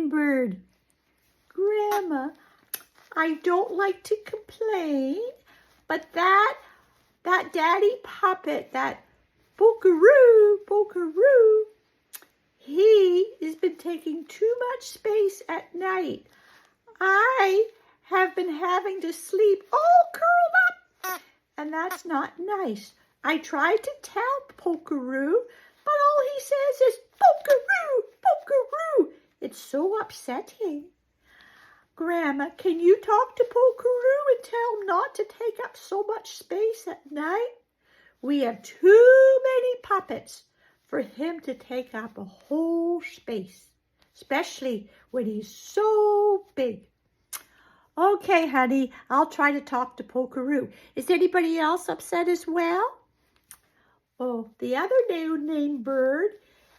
no-name bird. Grandma, I don't like to complain, but that daddy puppet, that Polkaroo, he has been taking too much space at night. I have been having to sleep all curled up, and that's not nice. I tried to tell Polkaroo, but all he says is, Polkaroo, Polkaroo. It's so upsetting. Grandma, can you talk to Polkaroo and tell him not to take up so much space at night? We have too many puppets for him to take up a whole space, especially when he's so big. Okay, honey, I'll try to talk to Polkaroo. Is anybody else upset as well? Oh, the other no-name bird,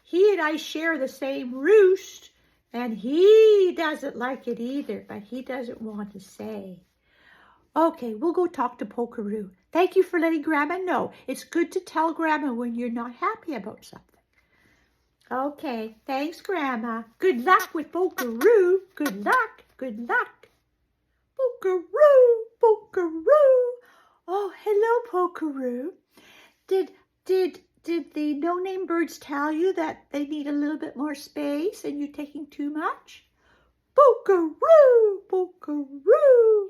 he and I share the same roost, and he doesn't like it either, but he doesn't want to say. Okay, we'll go talk to Polkaroo. Thank you for letting Grandma know. It's good to tell Grandma when you're not happy about something. Okay, thanks, Grandma. Good luck with Polkaroo. Good luck, good luck. Polkaroo, Polkaroo. Oh, hello, Polkaroo. Did the no-name birds tell you that they need a little bit more space and you're taking too much? Polkaroo, Polkaroo.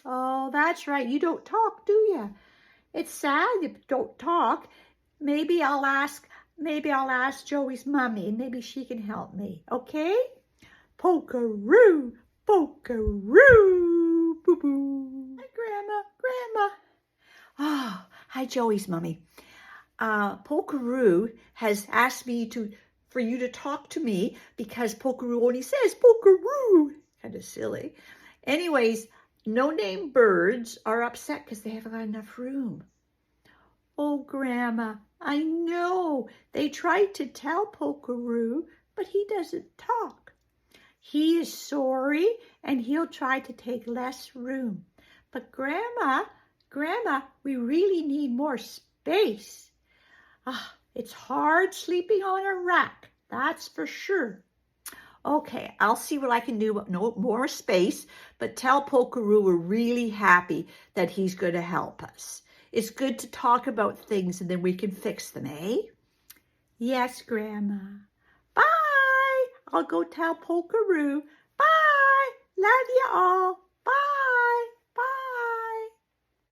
Oh, that's right. You don't talk, do you? It's sad you don't talk. Maybe I'll ask Joey's mommy. Maybe she can help me. Okay? Polkaroo, Polkaroo. Boo boo. Hi, Grandma. Oh, hi, Joey's mommy. Polkaroo has asked me for you to talk to me because Polkaroo only says Polkaroo. Kind of silly. Anyways, no-name birds are upset because they haven't got enough room. Oh, Grandma, I know. They tried to tell Polkaroo, but he doesn't talk. He is sorry, and he'll try to take less room. But Grandma, we really need more space. It's hard sleeping on a rack, that's for sure. Okay, I'll see what I can do with no more space, but tell Polkaroo we're really happy that he's going to help us. It's good to talk about things and then we can fix them, eh? Yes, Grandma. Bye. I'll go tell Polkaroo. Bye. Love you all.